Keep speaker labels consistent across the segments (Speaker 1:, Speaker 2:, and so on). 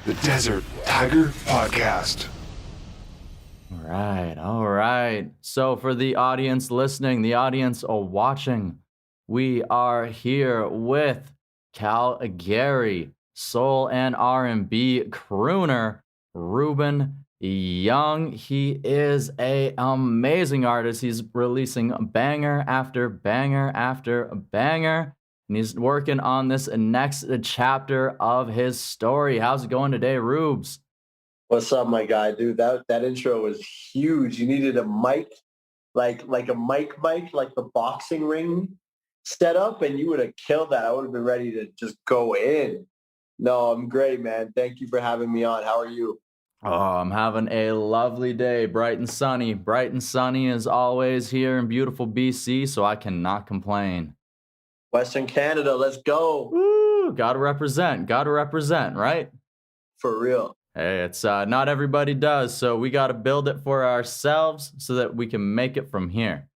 Speaker 1: the Desert Tiger Podcast.
Speaker 2: All right. So for the audience listening, the audience watching, we are here with Calgary soul and R&B crooner Ruben Young. He is an amazing artist. He's releasing banger after banger after banger, and he's working on this next chapter of his story. How's it going today, Rubes?
Speaker 3: What's up, my guy, dude? That intro was huge. You needed a mic, like a mic, like the boxing ring setup, and you would have killed that. I would have been ready to just go in. No, I'm great, man. Thank you for having me on. How are you?
Speaker 2: Oh, I'm having a lovely day, bright and sunny. Bright and sunny as always here in beautiful BC, so I cannot complain.
Speaker 3: Western Canada, let's go.
Speaker 2: Woo! Gotta represent, right?
Speaker 3: For real.
Speaker 2: Hey, it's not everybody does, so we gotta build it for ourselves so that we can make it from here.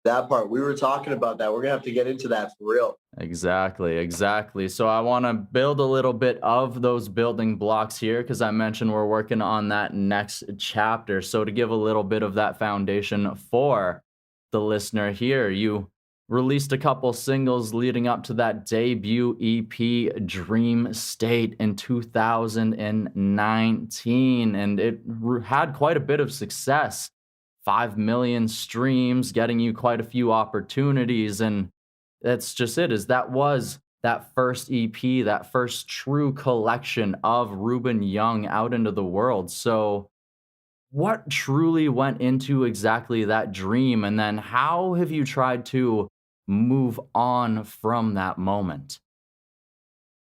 Speaker 3: That part, we were talking about that. We're going to have to get into that for real.
Speaker 2: Exactly. So I want to build a little bit of those building blocks here because I mentioned we're working on that next chapter. So to give a little bit of that foundation for the listener here, you released a couple singles leading up to that debut EP, Dream State, in 2019, and it had quite a bit of success. 5 million streams, getting you quite a few opportunities. And that's just it, is that was that first EP, that first true collection of Ruben Young out into the world. So what truly went into exactly that dream? And then how have you tried to move on from that moment?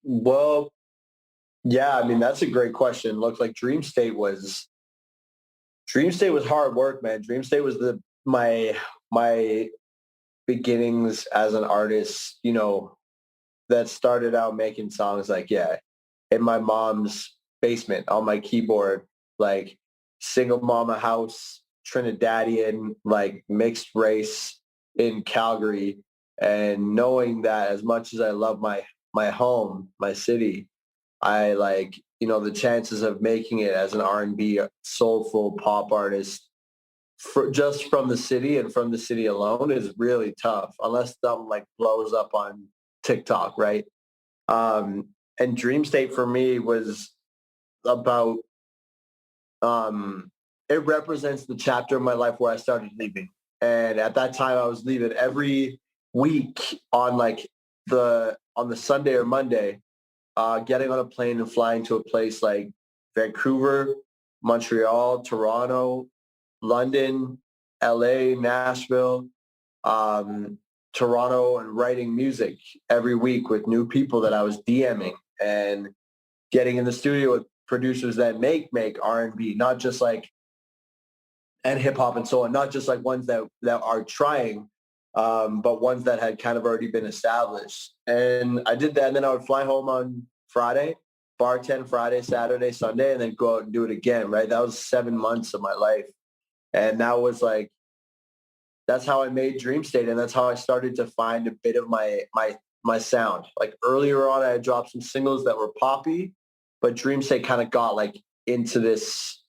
Speaker 3: Well, yeah, I mean, that's a great question. Looked like Dream State was hard work, man. Dream State was my beginnings as an artist, that started out making songs in my mom's basement on my keyboard, like single mama house, Trinidadian, like mixed race in Calgary. And knowing that as much as I love my home, my city, I the chances of making it as an R&B soulful pop artist just from the city and from the city alone is really tough unless something like blows up on TikTok, right? And Dream State for me was about, it represents the chapter of my life where I started leaving. And at that time I was leaving every week on the Sunday or Monday, getting on a plane and flying to a place like Vancouver, Montreal, Toronto, London, LA, Nashville, Toronto, and writing music every week with new people that I was DMing and getting in the studio with producers that make R&B, not just and hip hop and so on, not just ones that are trying, but ones that had kind of already been established. And I did that, and then I would fly home on Friday, bartend Friday, Saturday, Sunday, and then go out and do it again, right? That was 7 months of my life. And that was that's how I made Dream State, and that's how I started to find a bit of my sound. Like earlier on, I had dropped some singles that were poppy, but Dream State kind of got into this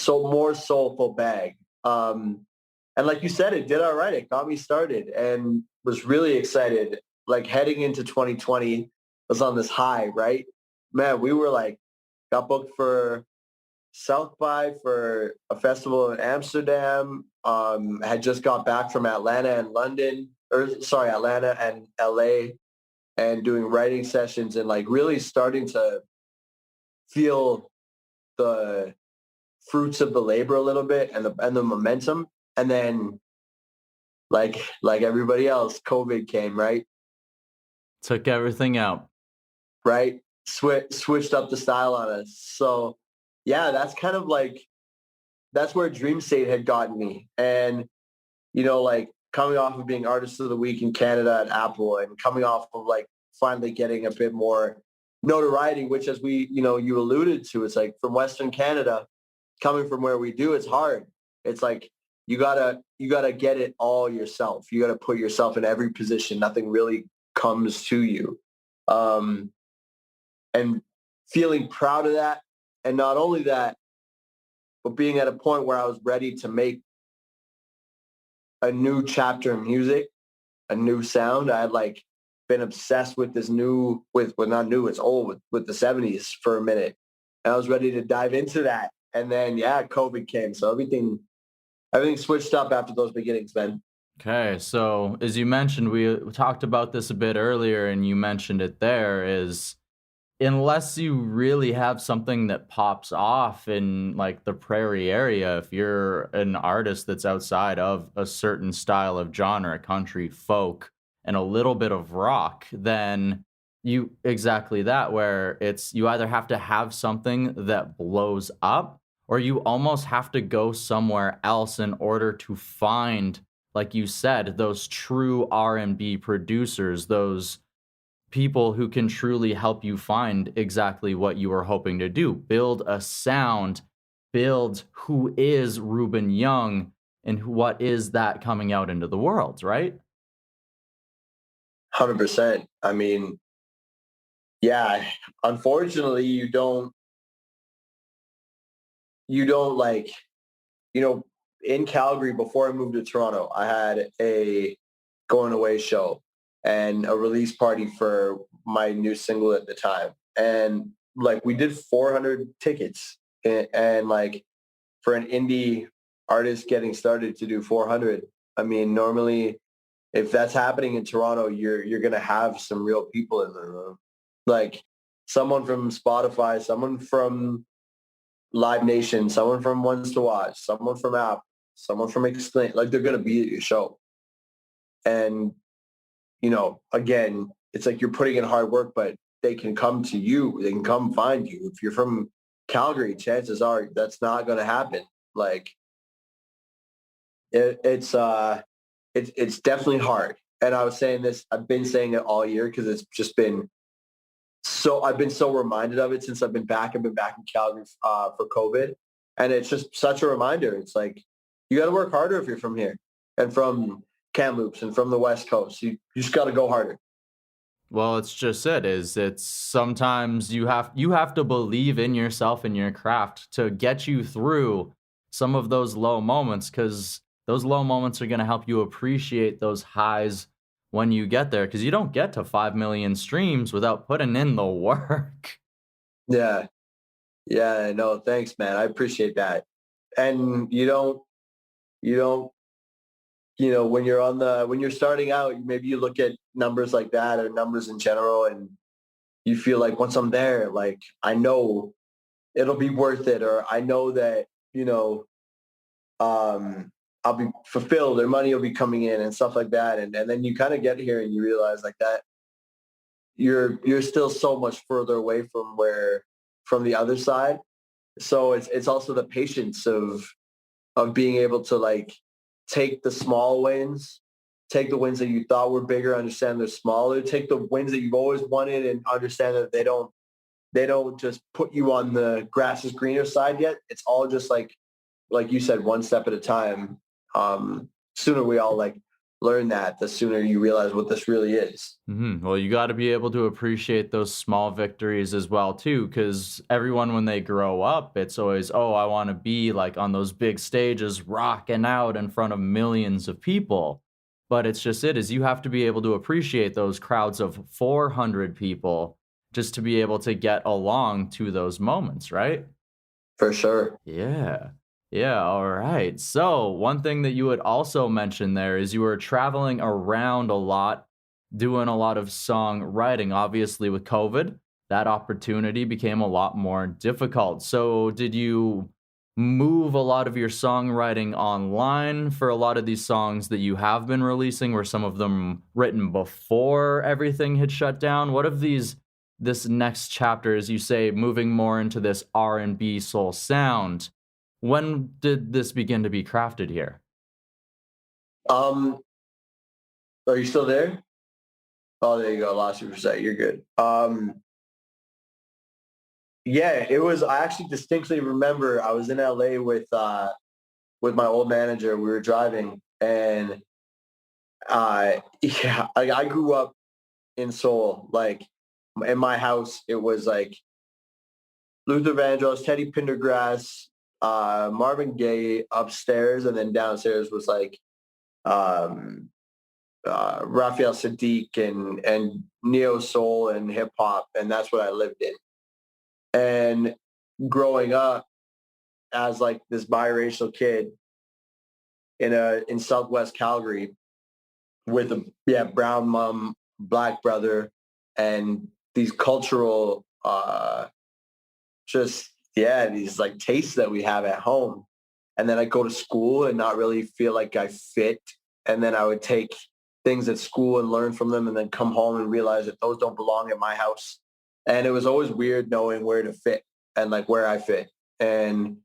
Speaker 3: more soulful bag. And like you said, it did all right. It got me started and was really excited. Heading into 2020 was on this high, right? Man, we were got booked for South by for a festival in Amsterdam. Had just got back from Atlanta and Atlanta and LA, and doing writing sessions and really starting to feel the fruits of the labor a little bit and the momentum. And then like everybody else, COVID came, right?
Speaker 2: Took everything out.
Speaker 3: Right? Switched up the style on us. So yeah, that's kind of that's where Dream State had gotten me. And, coming off of being Artist of the Week in Canada at Apple, and coming off of finally getting a bit more notoriety, which, as you alluded to, it's from Western Canada, coming from where we do, it's hard. It's you gotta get it all yourself. You gotta put yourself in every position. Nothing really comes to you. And feeling proud of that, And not only that, but being at a point where I was ready to make a new chapter in music, a new sound. I had like been obsessed with this new, with well, not new, it's old, with the 70s for a minute. And I was ready to dive into that. And then yeah, COVID came. So everything switched up after those beginnings, man.
Speaker 2: Okay, so as you mentioned, we talked about this a bit earlier, and you mentioned it there is unless you really have something that pops off in like the prairie area, if you're an artist that's outside of a certain style of genre, country, folk, and a little bit of rock, then you exactly that, where it's you either have to have something that blows up or you almost have to go somewhere else in order to find, like you said, those true R&B producers, those people who can truly help you find exactly what you are hoping to do. Build a sound, build who is Ruben Young and what is that coming out into the world, right?
Speaker 3: 100%. I mean, yeah, unfortunately you don't like, you know, in Calgary before I moved to Toronto, I had a going away show and a release party for my new single at the time. And like we did 400 tickets and like for an indie artist getting started to do 400, I mean, normally if that's happening in Toronto, you're going to have some real people in the room. Like someone from Spotify, someone from Live Nation, someone from Ones to Watch, someone from App, someone from Explain, like they're going to be at your show. And, again, it's like you're putting in hard work, but they can come to you. They can come find you. If you're from Calgary, chances are that's not going to happen. Like it's definitely hard. And I was saying this, I've been saying it all year because it's just been I've been so reminded of it since I've been back. I've been back in Calgary for COVID. And it's just such a reminder. It's like, you got to work harder if you're from here and from Kamloops and from the West Coast. You just got to go harder.
Speaker 2: Well, it's just it's sometimes you have to believe in yourself and your craft to get you through some of those low moments, cuz those low moments are going to help you appreciate those highs when you get there, cuz you don't get to 5 million streams without putting in the work.
Speaker 3: Yeah. Yeah. No, thanks, man. I appreciate that. And you don't, when you're starting out, maybe you look at numbers like that or numbers in general and you feel like once I'm there, like I know it'll be worth it, or I know that, um, I'll be fulfilled or money will be coming in and stuff like that. And then you kind of get here and you realize like that you're still so much further away from the other side. So it's also the patience of being able to like take the small wins, take the wins that you thought were bigger, understand they're smaller, take the wins that you've always wanted and understand that they don't just put you on the grass is greener side yet. It's all just like you said, one step at a time. Sooner we all like learn that, the sooner you realize what this really is.
Speaker 2: Well, you got to be able to appreciate those small victories as well, too, because everyone, when they grow up, it's always, oh, I want to be like on those big stages, rocking out in front of millions of people. But it's just it is you have to be able to appreciate those crowds of 400 people just to be able to get along to those moments, right?
Speaker 3: For sure.
Speaker 2: Yeah. Yeah, all right. So, one thing that you would also mention there is you were traveling around a lot, doing a lot of songwriting. Obviously, with COVID, that opportunity became a lot more difficult. So, did you move a lot of your songwriting online for a lot of these songs that you have been releasing? Were some of them written before everything had shut down? What of this next chapter, as you say, moving more into this R&B soul sound? When did this begin to be crafted here?
Speaker 3: Um, are you still there? Oh, there you go. Lost you for a sec. You're good. Yeah, it was. I actually distinctly remember I was in LA with my old manager. We were driving, and yeah, I grew up in Seoul. Like in my house, it was like Luther Vandross, Teddy Pendergrass, Marvin Gaye upstairs, and then downstairs was like um, Raphael Sadiq and neo soul and hip hop, and that's what I lived in. And growing up as like this biracial kid in Southwest Calgary with a brown mom, black brother, and these cultural these like tastes that we have at home. And then I go to school and not really feel like I fit. And then I would take things at school and learn from them and then come home and realize that those don't belong in my house. And it was always weird knowing where to fit and like where I fit. And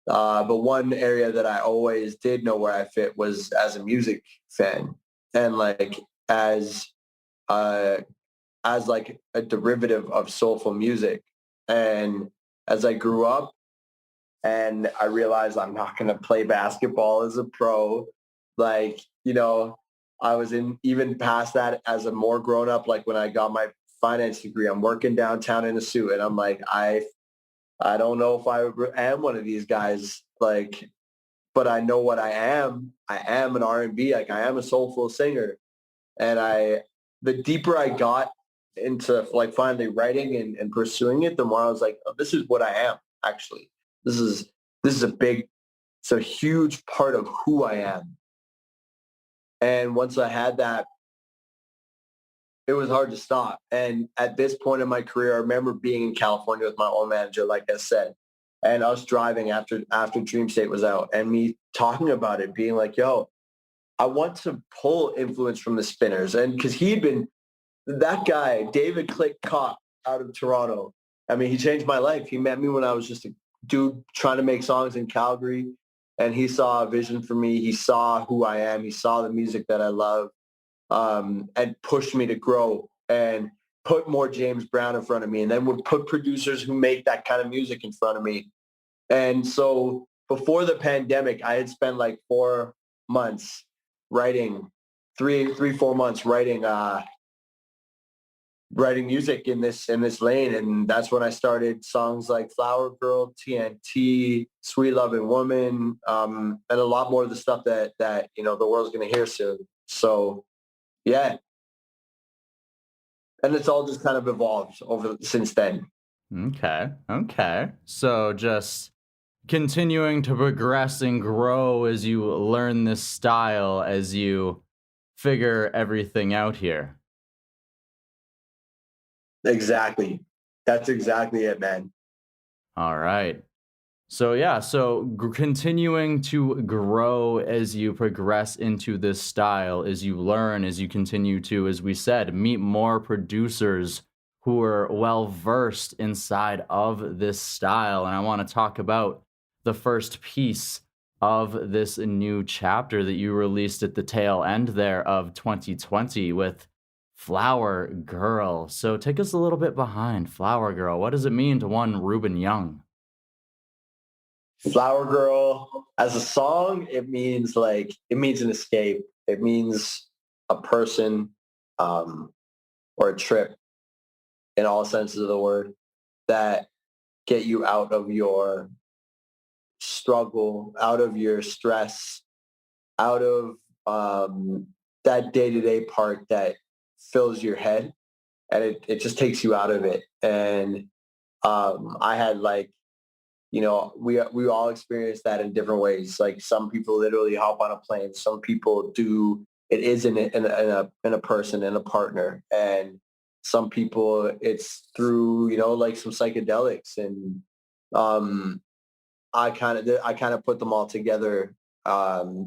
Speaker 3: but one area that I always did know where I fit was as a music fan and like uh, as like a derivative of soulful music. And as I grew up and I realized I'm not going to play basketball as a pro, like, you know, I was in even past that as a more grown up, like when I got my finance degree, I'm working downtown in a suit and I'm like, I don't know if I am one of these guys, like, but I know what I am. I am an R&B, like I am a soulful singer. And the deeper I got into like finally writing and pursuing it, the more I was like, oh, this is what I am actually. This is it's a huge part of who I am. And once I had that, it was hard to stop. And at this point in my career, I remember being in California with my old manager, like I said, and us driving after Dream State was out and me talking about it, being like, yo, I want to pull influence from the Spinners. And because he'd been that guy, David Click Cop out of Toronto. I mean, he changed my life. He met me when I was just a dude trying to make songs in Calgary. And he saw a vision for me. He saw who I am. He saw the music that I love and pushed me to grow and put more James Brown in front of me and then would put producers who make that kind of music in front of me. And so before the pandemic, I had spent like 4 months writing, 4 months writing music in this lane. And that's when I started songs like Flower Girl, TNT, Sweet Loving Woman, and a lot more of the stuff that you know the world's gonna hear soon. So yeah. And it's all just kind of evolved over since then.
Speaker 2: Okay. Okay. So just continuing to progress and grow as you learn this style, as you figure everything out here.
Speaker 3: Exactly. That's exactly it, man.
Speaker 2: All right. So yeah, so continuing to grow as you progress into this style, as you learn, as you continue to, as we said, meet more producers who are well versed inside of this style. And I want to talk about the first piece of this new chapter that you released at the tail end there of 2020 with Flower Girl. So take us a little bit behind Flower Girl. What does it mean to one Ruben Young?
Speaker 3: Flower Girl as a song, it means an escape. It means a person or a trip in all senses of the word that get you out of your struggle, out of your stress, out of that day-to-day part that fills your head and it just takes you out of it. And I had like, you know, we all experience that in different ways. Like some people literally hop on a plane. Some people do it is in a person, in a partner. And some people it's through, you know, like some psychedelics. And I kind of put them all together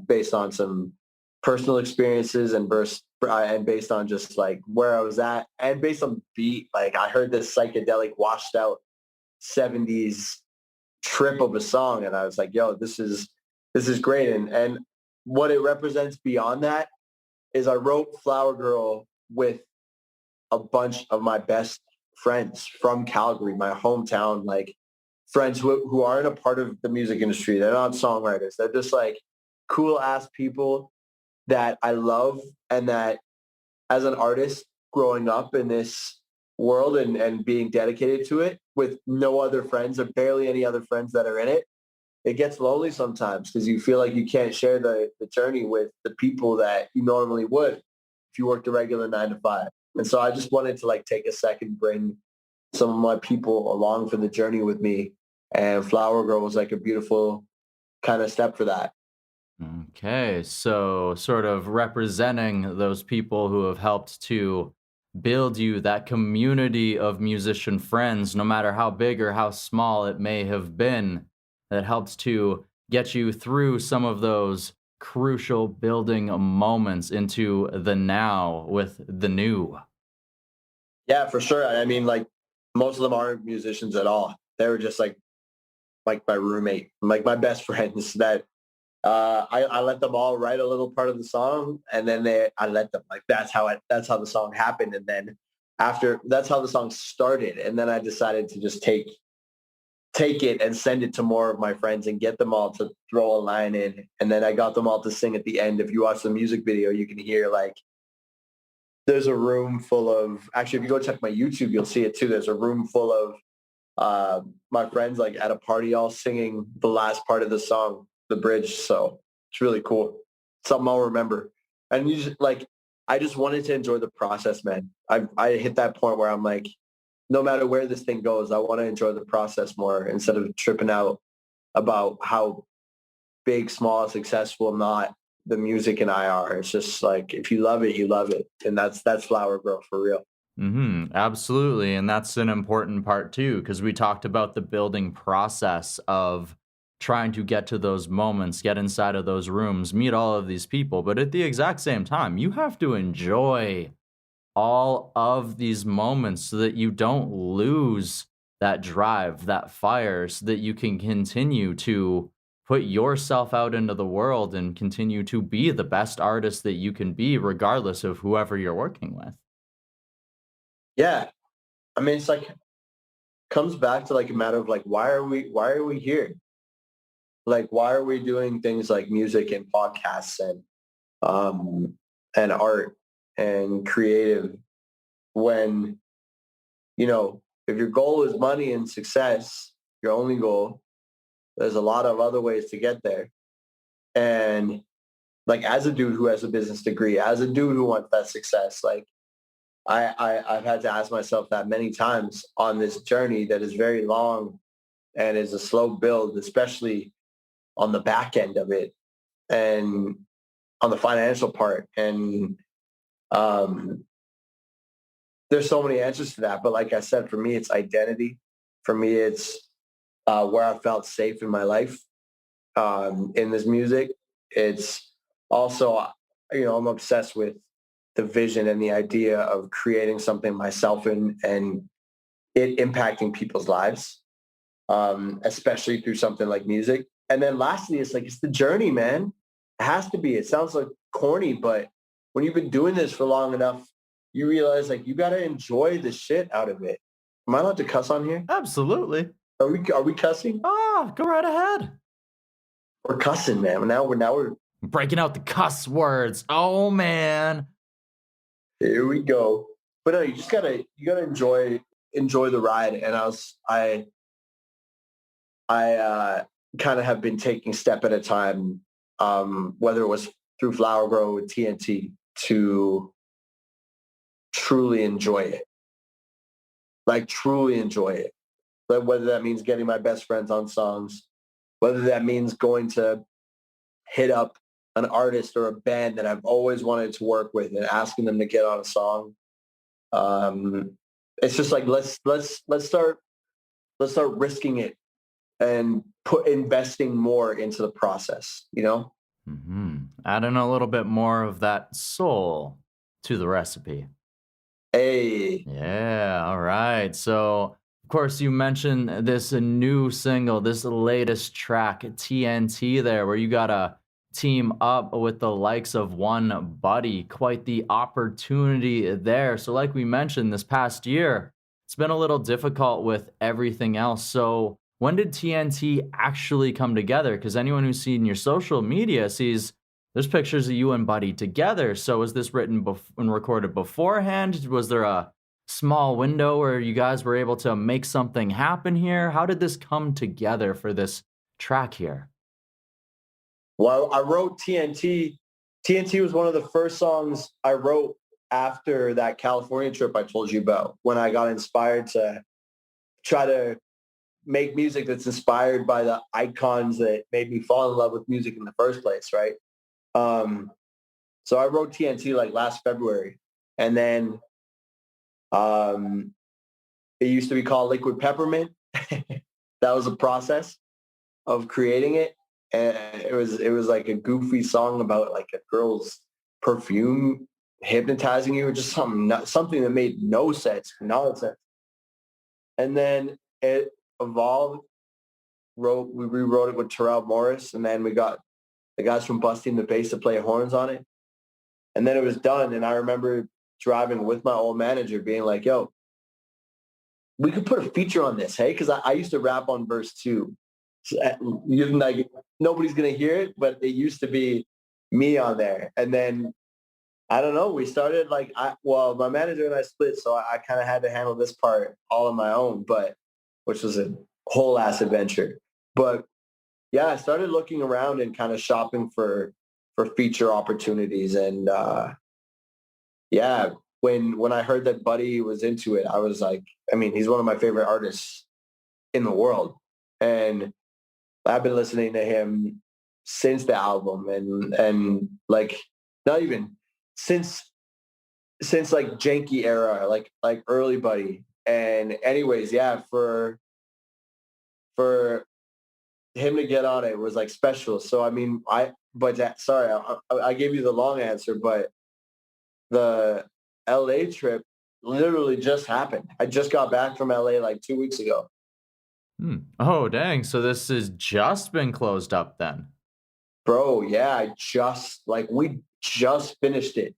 Speaker 3: based on some personal experiences and based on just like where I was at and based on beat. Like I heard this psychedelic washed out 70s trip of a song and I was like, yo, this is great. And what it represents beyond that is I wrote Flower Girl with a bunch of my best friends from Calgary, my hometown, like friends who aren't a part of the music industry. They're not songwriters. They're just like cool ass people that I love and that as an artist growing up in this world and being dedicated to it with no other friends or barely any other friends that are in it, it gets lonely sometimes because you feel like you can't share the journey with the people that you normally would if you worked a regular 9 to 5. And so I just wanted to like take a second, bring some of my people along for the journey with me. And Flower Girl was like a beautiful kind of step for that.
Speaker 2: Okay, so sort of representing those people who have helped to build you that community of musician friends, no matter how big or how small it may have been, that helps to get you through some of those crucial building moments into the now with the new.
Speaker 3: Yeah, for sure. I mean, like most of them aren't musicians at all. They were just like my roommate, like my best friends that I let them all write a little part of the song, and then I let them like that's how the song happened, and then after that's how the song started, and then I decided to just take it and send it to more of my friends and get them all to throw a line in, and then I got them all to sing at the end. If you watch the music video, you can hear like there's a room full of actually if you go check my YouTube, you'll see it too. There's a room full of my friends like at a party all singing the last part of the song, the bridge. So it's really cool. Something I'll remember. And you just like, I just wanted to enjoy the process, man. I hit that point where I'm like, no matter where this thing goes, I want to enjoy the process more instead of tripping out about how big, small, successful, not the music and I are. It's just like, if you love it, you love it. And that's Flower Girl for real.
Speaker 2: Absolutely. And that's an important part too, because we talked about the building process of trying to get to those moments, get inside of those rooms, meet all of these people. But at the exact same time, you have to enjoy all of these moments so that you don't lose that drive, that fire, so that you can continue to put yourself out into the world and continue to be the best artist that you can be, regardless of whoever you're working with.
Speaker 3: Yeah. I mean, it's like, comes back to like a matter of like, why are we here? Like, why are we doing things like music and podcasts and art and creative when, you know, if your goal is money and success, your only goal, there's a lot of other ways to get there. And like, as a dude who has a business degree, as a dude who wants that success, like I've had to ask myself that many times on this journey that is very long and is a slow build, especially on the back end of it and on the financial part. And there's so many answers to that. But like I said, for me, it's identity. For me, it's where I felt safe in my life in this music. It's also, you know, I'm obsessed with the vision and the idea of creating something myself and it impacting people's lives, especially through something like music. And then lastly, it's the journey, man. It has to be. It sounds like corny, but when you've been doing this for long enough, you realize like you got to enjoy the shit out of it. Am I allowed to cuss on here?
Speaker 2: Absolutely.
Speaker 3: Are we cussing?
Speaker 2: Ah, go right ahead.
Speaker 3: We're cussing, man. Now we're
Speaker 2: Breaking out the cuss words. Oh, man.
Speaker 3: here we go. But no, you gotta enjoy the ride. And I kind of have been taking step at a time, whether it was through Flower Grow with TNT to truly enjoy it. Like truly enjoy it. But whether that means getting my best friends on songs, whether that means going to hit up an artist or a band that I've always wanted to work with and asking them to get on a song. It's just like let's start risking it and investing more into the process, you know?
Speaker 2: Adding a little bit more of that soul to the recipe.
Speaker 3: Hey.
Speaker 2: Yeah, all right. So, of course, you mentioned this new single, this latest track, TNT, there, where you got to team up with the likes of One Buddy. Quite the opportunity there. So, like we mentioned, this past year, it's been a little difficult with everything else. So, when did TNT actually come together? Because anyone who's seen your social media sees there's pictures of you and Buddy together. So was this written and recorded beforehand? Was there a small window where you guys were able to make something happen here? How did this come together for this track here?
Speaker 3: Well, I wrote TNT. TNT was one of the first songs I wrote after that California trip I told you about, when I got inspired to try to make music that's inspired by the icons that made me fall in love with music in the first place, right? So I wrote TNT like last February, and then it used to be called Liquid Peppermint. That was a process of creating it, and it was like a goofy song about like a girl's perfume hypnotizing you, or just something that made no sense, nonsense. And then it evolved. We rewrote it with Terrell Morris, and then we got the guys from Busting the Bass to play horns on it. And then it was done. And I remember driving with my old manager being like, yo, we could put a feature on this, hey? Because I used to rap on verse 2. So, like, nobody's going to hear it, but it used to be me on there. And then, I don't know, we started like, my manager and I split, so I kind of had to handle this part all on my own, which was a whole ass adventure. But yeah, I started looking around and kind of shopping for feature opportunities. And yeah, when I heard that Buddy was into it, I was like, I mean, he's one of my favorite artists in the world. And I've been listening to him since the album, and like not even since like Janky era, like early Buddy. And anyways, yeah, for him to get on it was like special. So I mean, I gave you the long answer, but the LA trip literally just happened. I just got back from LA like 2 weeks ago.
Speaker 2: Oh, dang. So this has just been closed up then.
Speaker 3: Bro, yeah, we just finished it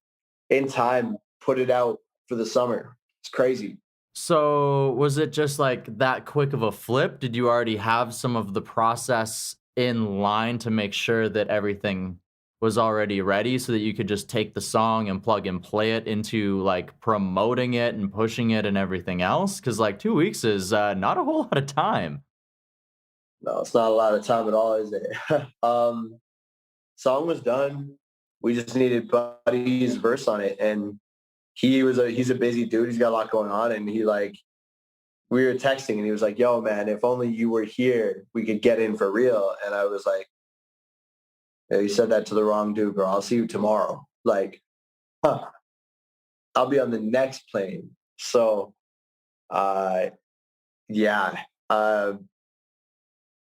Speaker 3: in time, put it out for the summer. It's crazy.
Speaker 2: So was it just like that quick of a flip? Did you already have some of the process in line to make sure that everything was already ready so that you could just take the song and plug and play it into like promoting it and pushing it and everything else? Because like 2 weeks is not a whole lot of time.
Speaker 3: No, it's not a lot of time at all, is it? Song was done. We just needed Buddy's verse on it, and he's a busy dude. He's got a lot going on, and we were texting, and he was like, yo, man, if only you were here, we could get in for real. And I was like, yeah, you said that to the wrong dude, bro. I'll see you tomorrow. Like, I'll be on the next plane. So, yeah, I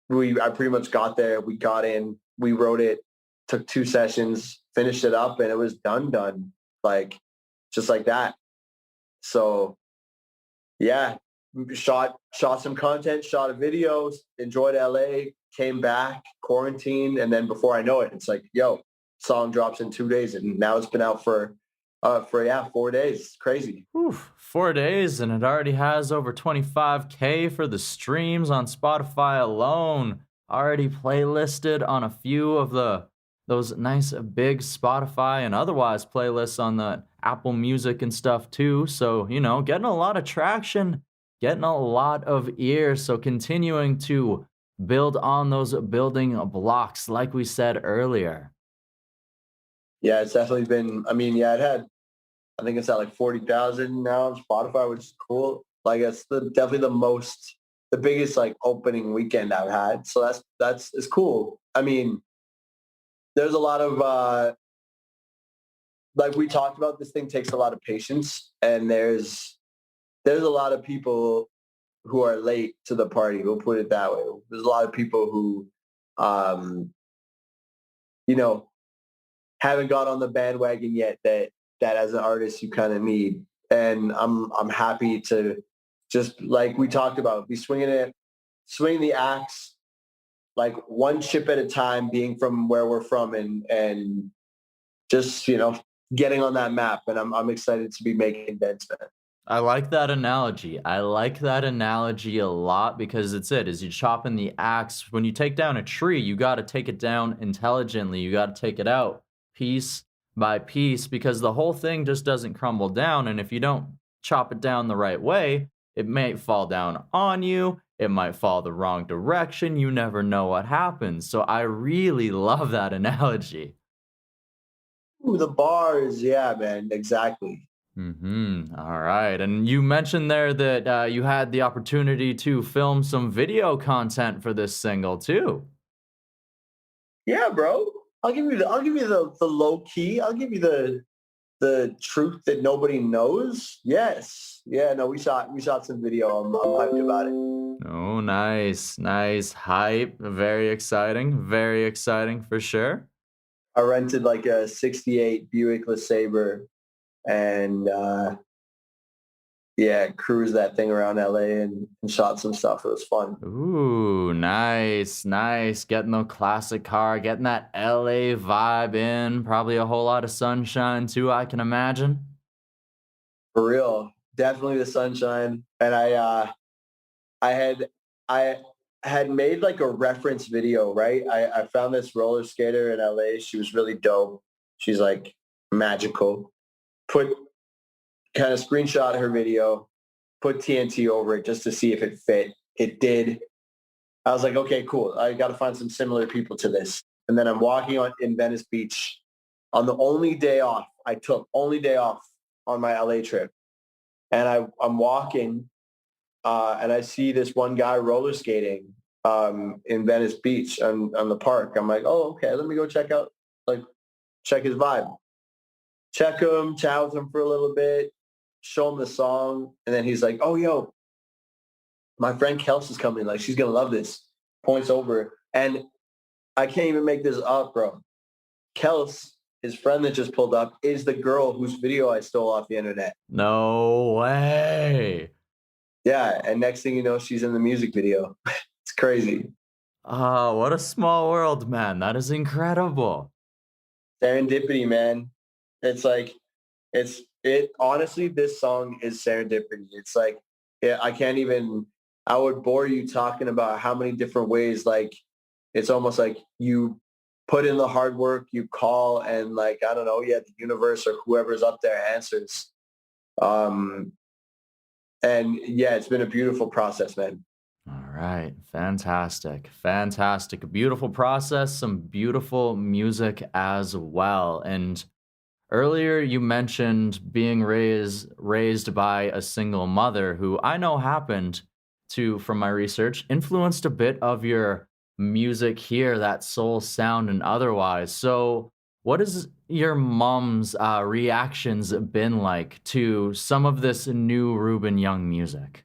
Speaker 3: pretty much got there. We got in, we wrote it, took 2 sessions, finished it up, and it was done. Like, just like that. So yeah, shot some content, shot a video, enjoyed LA, came back, quarantined, and then before I know it, it's like, yo, song drops in 2 days, and now it's been out for 4 days. It's crazy.
Speaker 2: Oof, 4 days, and it already has over 25K for the streams on Spotify alone. Already playlisted on a few of those nice big Spotify and otherwise playlists on the Apple Music and stuff too. So, getting a lot of traction, getting a lot of ears. So continuing to build on those building blocks, like we said earlier.
Speaker 3: Yeah, it's definitely been, I think it's at like 40,000 now on Spotify, which is cool. Like it's definitely the biggest like opening weekend I've had. So it's cool. I mean, there's a lot of, like we talked about, this thing takes a lot of patience, and there's a lot of people who are late to the party. We'll put it that way. There's a lot of people who, haven't got on the bandwagon yet that as an artist you kind of need. And I'm happy to just, like we talked about, be swinging the axe, like one chip at a time, being from where we're from, and just, getting on that map. And I'm excited to be making dents, man.
Speaker 2: I like that analogy. I like that analogy a lot because is you chopping the axe. When you take down a tree, you got to take it down intelligently. You got to take it out piece by piece, because the whole thing just doesn't crumble down. And if you don't chop it down the right way, it might fall down on you. It might fall the wrong direction. You never know what happens. So I really love that analogy.
Speaker 3: Ooh, the bars. Yeah, man. Exactly.
Speaker 2: All right. And you mentioned there that you had the opportunity to film some video content for this single too.
Speaker 3: Yeah, bro. I'll give you the low key. I'll give you the truth that nobody knows. Yes. Yeah, no, we shot some video. I'm hyped about it.
Speaker 2: Oh, nice, nice. Hype. Very exciting for sure.
Speaker 3: I rented like a 68 Buick LeSabre and yeah, cruised that thing around LA and shot some stuff. It was fun.
Speaker 2: Ooh, nice, nice. Getting the classic car, getting that LA vibe in. Probably a whole lot of sunshine too, I can imagine.
Speaker 3: For real. Definitely the sunshine. And I had I had made like a reference video, right? I found this roller skater in LA. She was really dope. She's like magical. Put kind of screenshot her video, put TNT over it just to see if it fit. It did. I was like, okay, cool. I got to find some similar people to this. And then I'm walking on in Venice Beach on the only day off on my LA trip. And I'm walking and I see this one guy roller skating in Venice Beach on the park. I'm like, oh, okay, let me go check his vibe. Check him, chat with him for a little bit, show him the song. And then he's like, oh, yo, my friend Kels is coming. Like, she's going to love this. Points over. And I can't even make this up, bro. Kels, his friend that just pulled up, is the girl whose video I stole off the internet.
Speaker 2: No way.
Speaker 3: Yeah. And next thing you know, she's in the music video. It's crazy.
Speaker 2: Oh, what a small world, man. That is incredible.
Speaker 3: Serendipity, man. It's like, honestly, this song is serendipity. It's like, yeah, I would bore you talking about how many different ways, like, it's almost like you put in the hard work, you call, and like, I don't know, yeah, the universe or whoever's up there answers. And yeah, it's been a beautiful process, man.
Speaker 2: All right. Fantastic. Fantastic. A beautiful process, some beautiful music as well. And earlier you mentioned being raised by a single mother who I know happened to, from my research, influenced a bit of your music here, that soul sound and otherwise. So what has your mom's reactions been like to some of this new Ruben Young music?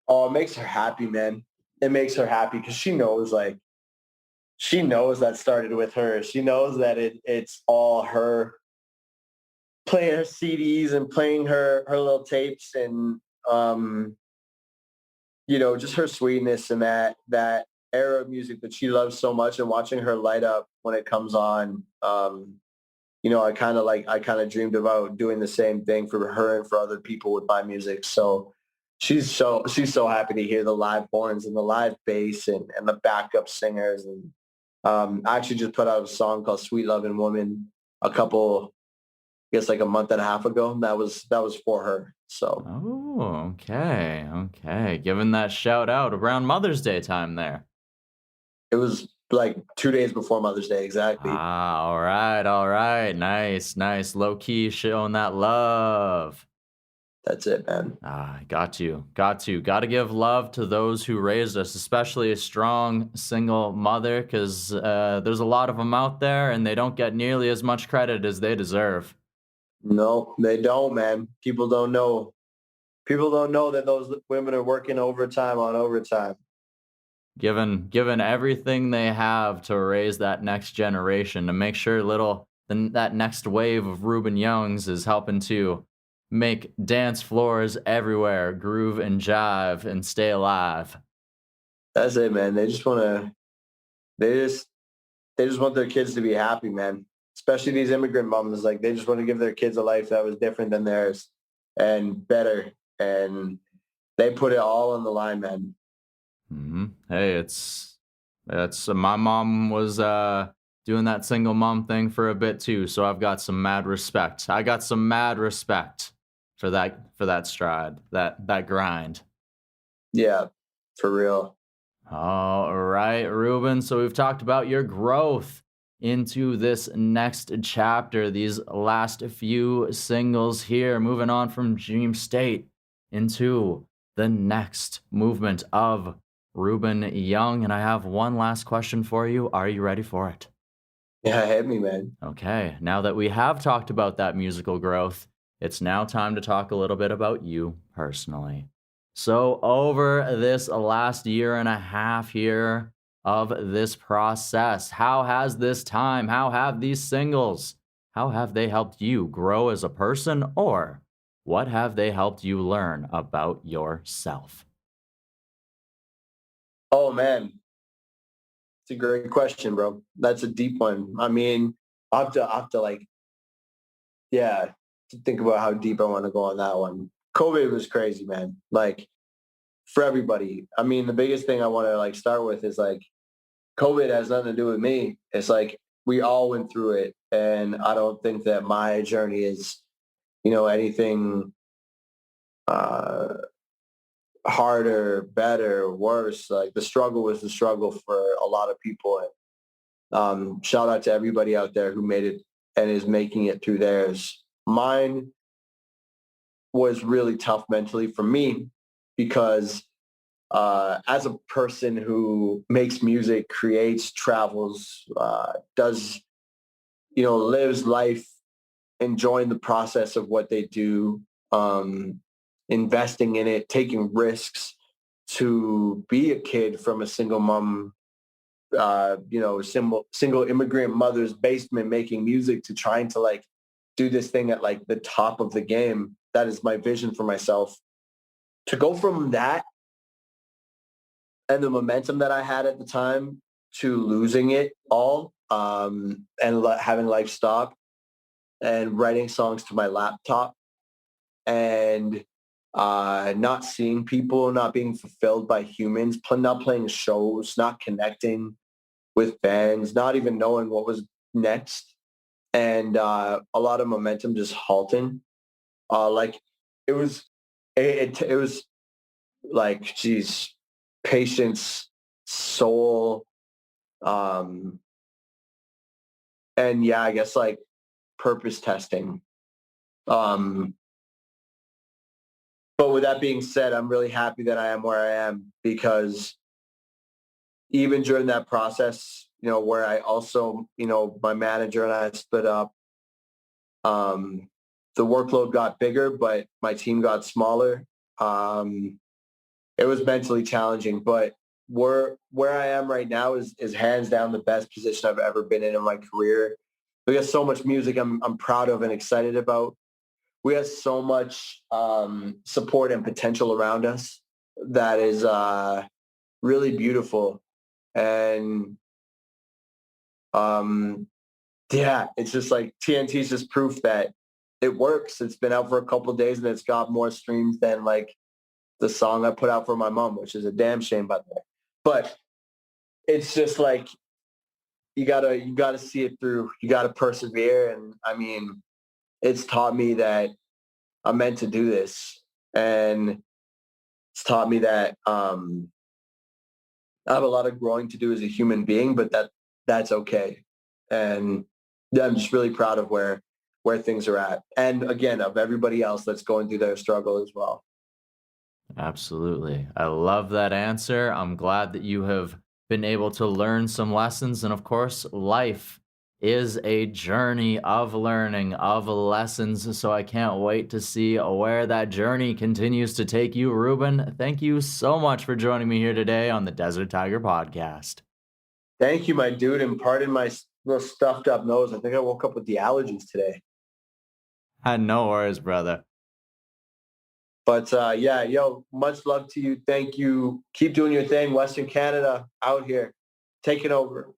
Speaker 3: Oh, it makes her happy, man. It makes her happy because she knows that started with her. She knows that it's all her playing her CDs and playing her little tapes and just her sweetness and that era of music that she loves so much and watching her light up when it comes on. I kind of dreamed about doing the same thing for her and for other people with my music. So she's so happy to hear the live horns and the live bass and the backup singers. And I actually just put out a song called Sweet Loving Woman I guess like a month and a half ago. And that was for her. So
Speaker 2: Oh, okay. Okay. Giving that shout out around Mother's Day time there.
Speaker 3: it was like 2 days before Mother's Day. Exactly.
Speaker 2: Ah, all right. All right. Nice. Nice. Low key showing that love.
Speaker 3: That's it, man.
Speaker 2: Ah, got you. Got to. Got to give love to those who raised us, especially a strong single mother, because there's a lot of them out there and they don't get nearly as much credit as they deserve.
Speaker 3: No, they don't, man. People don't know. People don't know that those women are working overtime on overtime.
Speaker 2: Given everything they have to raise that next generation, to make sure that next wave of Ruben Youngs is helping to make dance floors everywhere groove and jive and stay alive.
Speaker 3: That's it, man. They just want their kids to be happy, man. Especially these immigrant moms. Like, they just want to give their kids a life that was different than theirs and better. And they put it all on the line, man.
Speaker 2: Hey, it's my mom was doing that single mom thing for a bit too, so I've got some mad respect. I got some mad respect for that stride, that grind.
Speaker 3: Yeah, for real.
Speaker 2: All right, Ruben. So we've talked about your growth into this next chapter, these last few singles here, moving on from Dream State into the next movement of Ruben Young. And I have one last question for you. Are you ready for it?
Speaker 3: Yeah, hit me, man.
Speaker 2: Okay, now that we have talked about that musical growth, it's now time to talk a little bit about you personally. So, over this last year and a half here of this process, how has this time, how have these singles, how have they helped you grow as a person, or what have they helped you learn about yourself?
Speaker 3: Oh man, it's a great question, bro. That's a deep one. I mean, I have to like, yeah, to think about how deep I want to go on that one. COVID was crazy, man. Like for everybody. I mean, the biggest thing I want to like start with is like COVID has nothing to do with me. It's like we all went through it, and I don't think that my journey is, anything uh, harder, better, worse. Like the struggle was the struggle for a lot of people, and shout out to everybody out there who made it and is making it through theirs. Mine was really tough mentally for me because as a person who makes music, creates, travels, does, lives life, enjoying the process of what they do, investing in it, taking risks to be a kid from a single mom, single immigrant mother's basement making music to trying to like do this thing at like the top of the game. That is my vision for myself. To go from that and the momentum that I had at the time to losing it all, and having life stop and writing songs to my laptop and not seeing people, not being fulfilled by humans, not playing shows, not connecting with fans, not even knowing what was next, and a lot of momentum just halting. Like it was, it was like, geez, patience, soul, um, and yeah, I guess like purpose testing. Um, but with that being said, I'm really happy that I am where I am because even during that process, where I also, my manager and I split up, um, the workload got bigger, but my team got smaller. Um, it was mentally challenging, but where I am right now is hands down the best position I've ever been in my career. We have so much music I'm proud of and excited about. We have so much support and potential around us that is really beautiful. And yeah, it's just like TNT is just proof that it works. It's been out for a couple of days and it's got more streams than like the song I put out for my mom, which is a damn shame, by the way. But it's just like you gotta see it through. You gotta persevere. And I mean, it's taught me that I'm meant to do this. And it's taught me that I have a lot of growing to do as a human being, but that's okay. And yeah, I'm just really proud of where things are at. And again, of everybody else that's going through their struggle as well.
Speaker 2: Absolutely. I love that answer. I'm glad that you have been able to learn some lessons. And of course, life is a journey of learning, of lessons. So I can't wait to see where that journey continues to take you, Ruben. Thank you so much for joining me here today on the Desert Tiger Podcast.
Speaker 3: Thank you, my dude. And pardon my little stuffed up nose. I think I woke up with the allergies today.
Speaker 2: No worries, brother.
Speaker 3: But yeah, yo, much love to you. Thank you. Keep doing your thing. Western Canada out here, taking over.